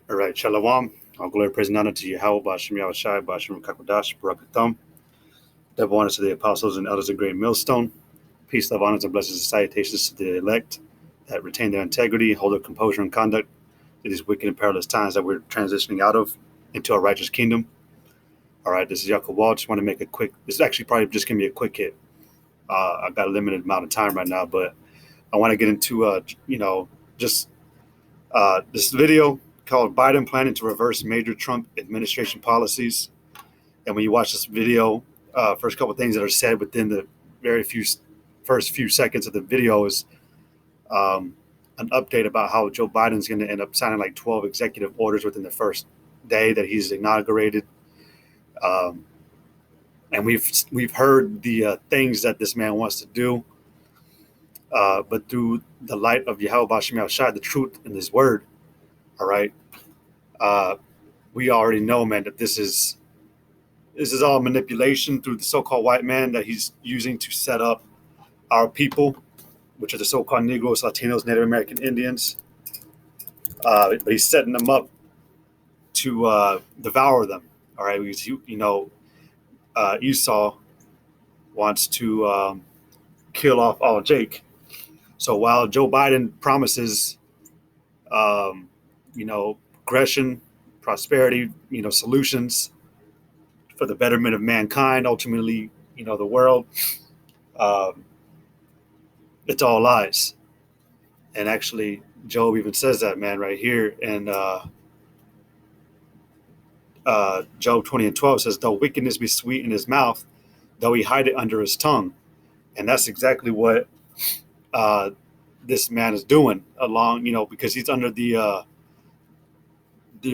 All right, Shalom. All glory, praise, and honor to Yahweh, Bashim Yahushai, Bashim Kakodash, Barakatham. Double honors to the apostles and elders of Great Millstone. Peace, love, honors, and blessings and salutations to the elect that retain their integrity, hold their composure and conduct in these wicked and perilous times that we're transitioning out of into a righteous kingdom. All right, this is Yaakov Wall. Just want to make a quick, this is actually probably just going to be a quick hit. I've got a limited amount of time right now, but I want to get into, just this video called Biden Planning to Reverse Major Trump Administration Policies. And when you watch this video, first couple of things that are said within the first few seconds of the video is an update about how Joe Biden's going to end up signing like 12 executive orders within the first day that he's inaugurated. And we've heard the things that this man wants to do, but through the light of Yahweh Bashim Yahushai, the truth in His Word, all right, we already know, man, that this is all manipulation through the so-called white man that he's using to set up our people, which are the so-called Negroes, Latinos, Native American Indians. But he's setting them up to devour them. All right, because Esau wants to kill off all Jake. So while Joe Biden promises, progression, prosperity, solutions for the betterment of mankind, ultimately, the world, it's all lies. And actually, Job even says that, man, right here. And Job 20:12 says, though wickedness be sweet in his mouth, though he hide it under his tongue. And that's exactly what this man is doing because he's under the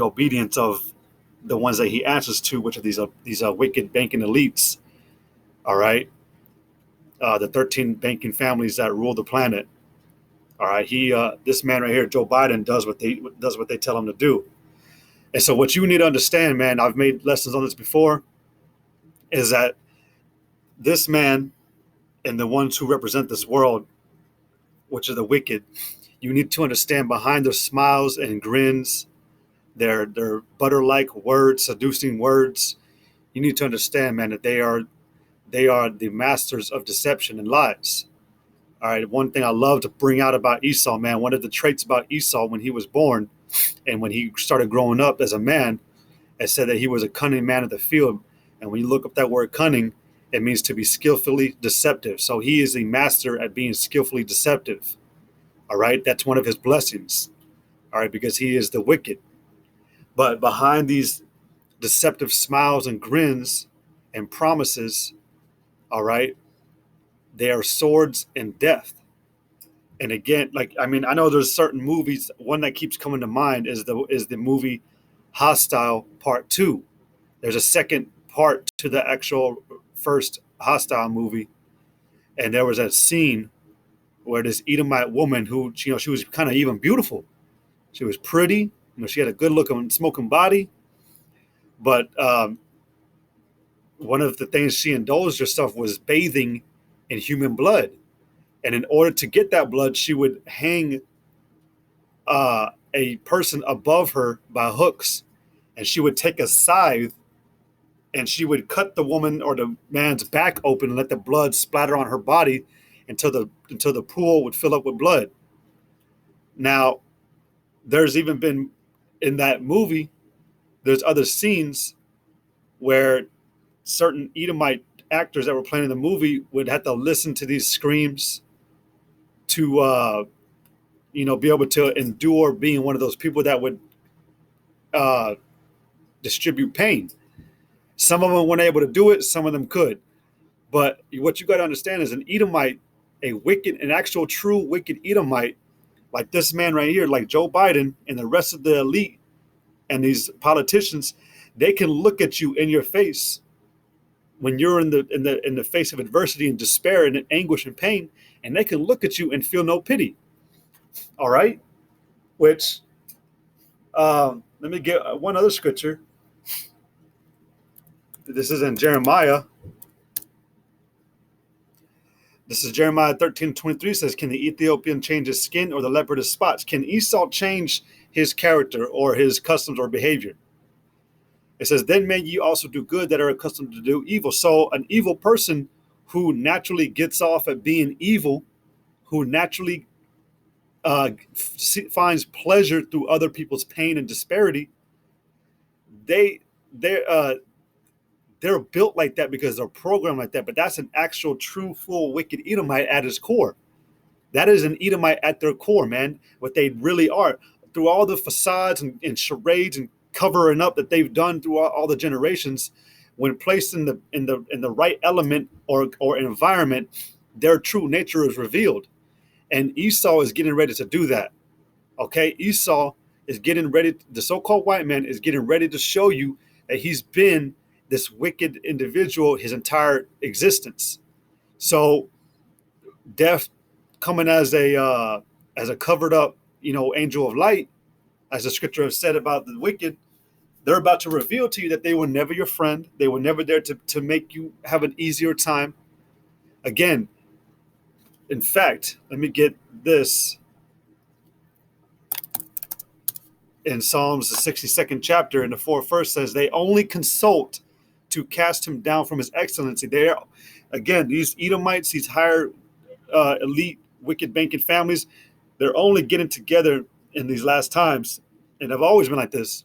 obedience of the ones that he answers to, which are these wicked banking elites. All right. The 13 banking families that rule the planet. All right. This man right here, Joe Biden, does what they tell him to do. And so what you need to understand, man, I've made lessons on this before, is that this man and the ones who represent this world, which are the wicked, you need to understand behind their smiles and grins, their butter-like words, seducing words, you need to understand, man, that they are the masters of deception and lies. All right. One thing I love to bring out about Esau, man, one of the traits about Esau when he was born and when he started growing up as a man, it said that he was a cunning man of the field. And when you look up that word cunning, it means to be skillfully deceptive. So he is a master at being skillfully deceptive. All right. That's one of his blessings. All right. Because he is the wicked. But behind these deceptive smiles and grins and promises, all right, they are swords and death. And again, I know there's certain movies. One that keeps coming to mind is the movie Hostile Part 2. There's a second part to the actual first Hostile movie. And there was a scene where this Edomite woman who, she was kind of even beautiful. She was pretty. She had a good looking smoking body. But one of the things she indulged herself was bathing in human blood. And in order to get that blood, she would hang a person above her by hooks. And she would take a scythe and she would cut the woman or the man's back open and let the blood splatter on her body until the pool would fill up with blood. Now, there's even been in that movie, there's other scenes where certain Edomite actors that were playing in the movie would have to listen to these screams to, be able to endure being one of those people that would distribute pain. Some of them weren't able to do it. Some of them could. But what you got to understand is an Edomite, an actual true wicked Edomite, like this man right here, like Joe Biden and the rest of the elite and these politicians, they can look at you in your face when you're in the face of adversity and despair and anguish and pain, and they can look at you and feel no pity. All right? Which, let me get one other scripture. This is in Jeremiah. This is Jeremiah 13:23 says, can the Ethiopian change his skin or the leopard his spots? Can Esau change his character or his customs or behavior. It says, then may ye also do good that are accustomed to do evil. So an evil person who naturally gets off at being evil, who naturally finds pleasure through other people's pain and disparity, they they're they're built like that because they're programmed like that. But that's an actual, true, full, wicked Edomite at his core. That is an Edomite at their core, man. What they really are, through all the facades and charades and covering up that they've done through all the generations, when placed in the right element or environment, their true nature is revealed. And Esau is getting ready to do that. Okay, Esau is getting ready. The so-called white man is getting ready to show you that he's been this wicked individual his entire existence. So death coming as a covered up, angel of light, as the scripture has said about the wicked, they're about to reveal to you that they were never your friend. They were never there to make you have an easier time. Again, in fact, let me get this. In Psalms, the 62nd chapter, in the 4th verse says, they only consult to cast him down from his excellency. They're, again, these Edomites, these higher elite wicked banking families, they're only getting together in these last times, and have always been like this,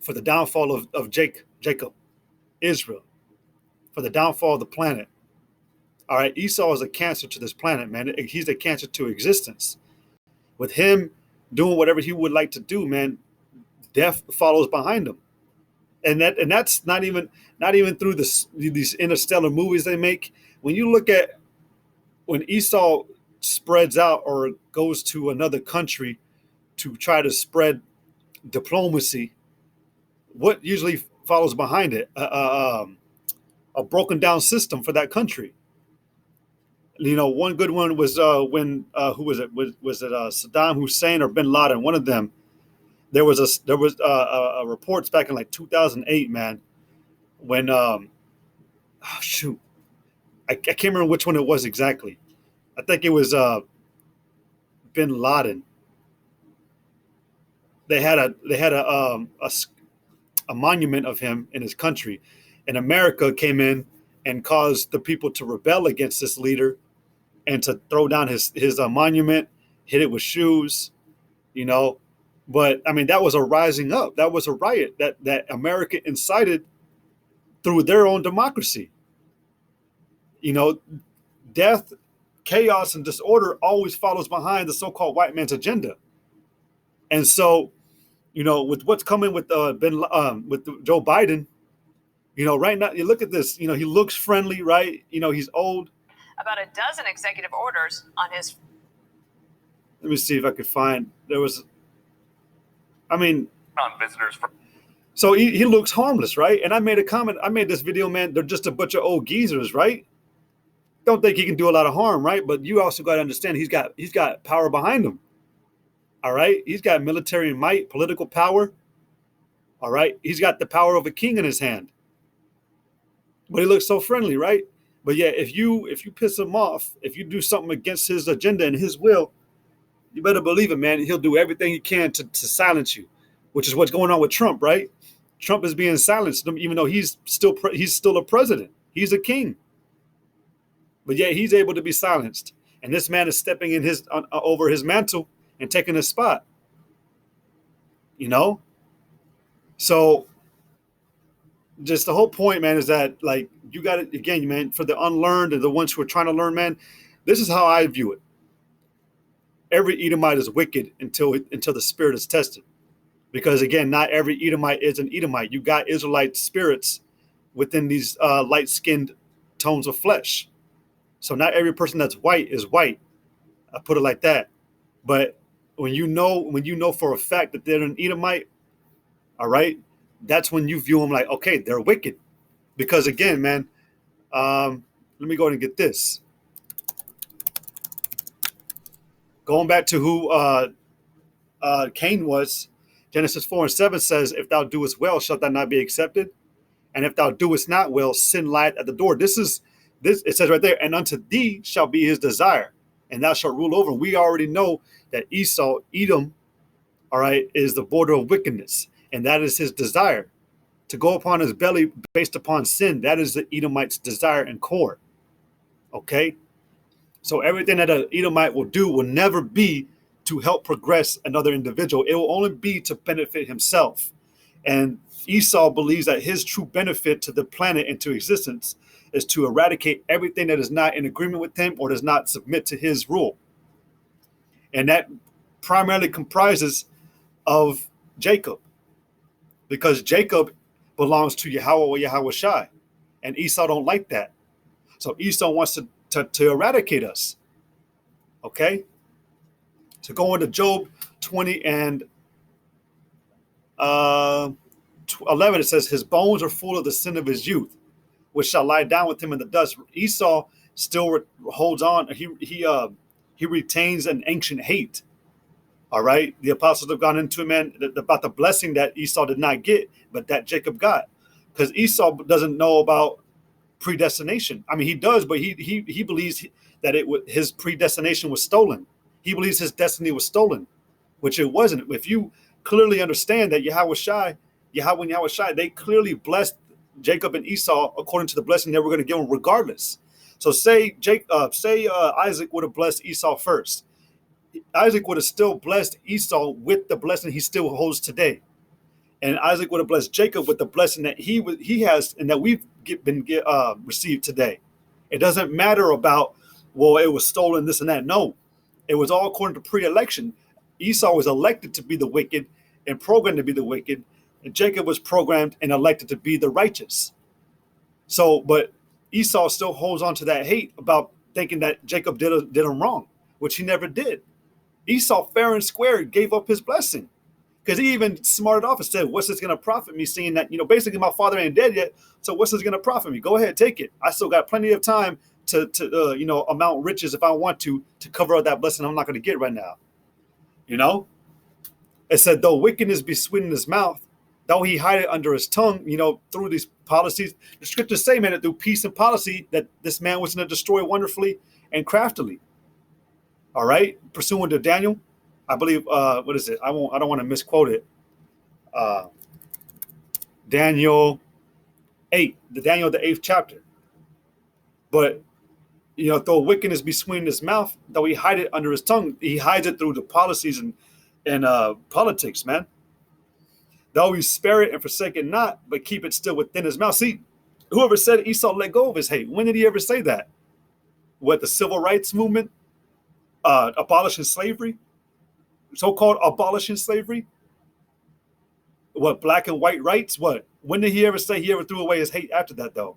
for the downfall of Jacob, Israel, for the downfall of the planet. All right, Esau is a cancer to this planet, man. He's a cancer to existence. With him doing whatever he would like to do, man, death follows behind him. And that's not even through these interstellar movies they make. When you look at when Esau spreads out or goes to another country to try to spread diplomacy, what usually follows behind it? A broken down system for that country. One good one was when who was it? Was it Saddam Hussein or Bin Laden? One of them. There was reports back in like 2008, man, when shoot, I can't remember which one it was exactly. I think it was Bin Laden. They had a monument of him in his country, and America came in and caused the people to rebel against this leader and to throw down his monument, hit it with shoes, But I mean, that was a rising up. That was a riot that America incited through their own democracy. Death, chaos, and disorder always follows behind the so-called white man's agenda. And so, with what's coming with with Joe Biden, right now, you look at this. He looks friendly, right? He's old. About a dozen executive orders on his. Let me see if I could find. There was. I mean, on visitors from. So he looks harmless, right? And I made a comment. I made this video, man. They're just a bunch of old geezers, right? Don't think he can do a lot of harm, right? But you also got to understand he's got power behind him. All right, he's got military might, political power. All right, he's got the power of a king in his hand. But he looks so friendly, right? But yeah, if you piss him off, if you do something against his agenda and his will, you better believe it, man. He'll do everything he can to silence you, which is what's going on with Trump, right? Trump is being silenced, even though he's still a president. He's a king. But yet he's able to be silenced. And this man is stepping in over his mantle and taking his spot. So just the whole point, man, is that like you got it again, man, for the unlearned and the ones who are trying to learn, man, this is how I view it. Every Edomite is wicked until the spirit is tested. Because again, not every Edomite is an Edomite. You got Israelite spirits within these light-skinned tones of flesh. So not every person that's white is white. I put it like that. But when you know for a fact that they're an Edomite, all right, that's when you view them like, okay, they're wicked. Because again, man, let me go ahead and get this. Going back to who Cain was, Genesis 4:7 says, if thou doest well, shalt thou not be accepted? And if thou doest not well, sin lieth at the door. This it says right there, and unto thee shall be his desire, and thou shalt rule over. We already know that Esau, Edom, all right, is the border of wickedness, and that is his desire to go upon his belly based upon sin. That is the Edomite's desire and core. Okay, so everything that an Edomite will do will never be to help progress another individual. It will only be to benefit himself. And Esau believes that his true benefit to the planet and to existence is to eradicate everything that is not in agreement with him or does not submit to his rule. And that primarily comprises of Jacob, because Jacob belongs to Yahweh or Yahweh Shai, and Esau don't like that. So Esau wants to eradicate us. Okay? To go into Job 20 and 11, it says, his bones are full of the sin of his youth, which shall lie down with him in the dust. Esau still holds on. He retains an ancient hate. All right. The apostles have gone into it, man, about the blessing that Esau did not get, but that Jacob got. Because Esau doesn't know about predestination. I mean, he does, but he believes that his predestination was stolen. He believes his destiny was stolen, which it wasn't. If you clearly understand that Yahweh and Yahweh Shai, they clearly blessed Jacob and Esau according to the blessing they were going to give them regardless. So say Isaac would have blessed Esau first. Isaac would have still blessed Esau with the blessing he still holds today. And Isaac would have blessed Jacob with the blessing that he has and that we've received today. It doesn't matter about, well, it was stolen, this and that. No, it was all according to pre-election. Esau was elected to be the wicked and programmed to be the wicked, and Jacob was programmed and elected to be the righteous. So, but Esau still holds on to that hate about thinking that Jacob did him wrong, which he never did. Esau fair and square gave up his blessing, because he even smarted off and said, what's this going to profit me, seeing that, basically my father ain't dead yet, so what's this going to profit me? Go ahead, take it. I still got plenty of time to amount riches if I want to cover up that blessing I'm not going to get right now. It said, though wickedness be sweet in his mouth, though he hide it under his tongue, through these policies. The scriptures say, man, that through peace and policy, that this man was going to destroy wonderfully and craftily. All right, pursuant to Daniel, I believe. What is it? I don't want to misquote it. Daniel 8, the 8th chapter. But though wickedness be sweet in his mouth, though he hide it under his tongue, he hides it through the policies and politics, man. Though he spare it and forsake it not, but keep it still within his mouth. See, whoever said Esau let go of his hate, when did he ever say that? What, the civil rights movement? Abolishing slavery? So-called abolishing slavery? What, black and white rights? What? When did he ever say he ever threw away his hate after that, though?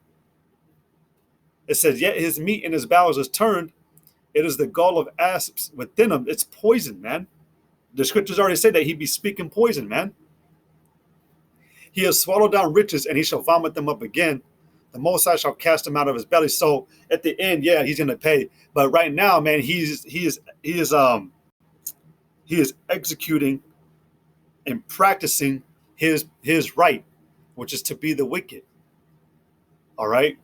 It says, yet his meat in his bowels is turned. It is the gall of asps within him. It's poison, man. The scriptures already say that he be speaking poison, man. He has swallowed down riches, and he shall vomit them up again. The Most High shall cast him out of his belly. So at the end, yeah, he's going to pay. But right now, man, he is executing and practicing his right, which is to be the wicked. All right,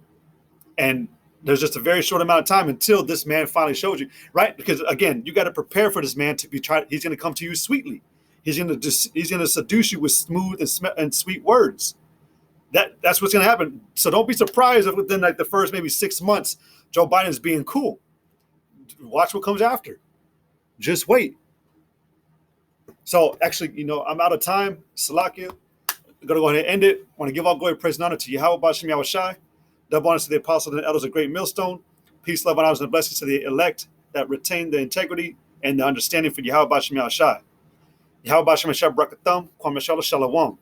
and there's just a very short amount of time until this man finally shows you, right? Because again, you got to prepare for this man to be tried. He's going to come to you sweetly. He's going to seduce you with smooth and sweet words. That's what's going to happen. So don't be surprised if within like the first maybe 6 months, Joe Biden's being cool. Watch what comes after. Just wait. So actually, I'm out of time. Salakia. I'm going to go ahead and end it. I want to give all glory, praise, and honor to Yahweh, Bashem, Yahweh Shai. Double honor to the apostles and elders of Great Millstone. Peace, love, and honors and blessings to the elect that retain the integrity and the understanding for Yahweh, Bashem, Yahweh Shai. Yahweh, Bashem, Yahweh Shai, Brakatham, Kwame Shalom.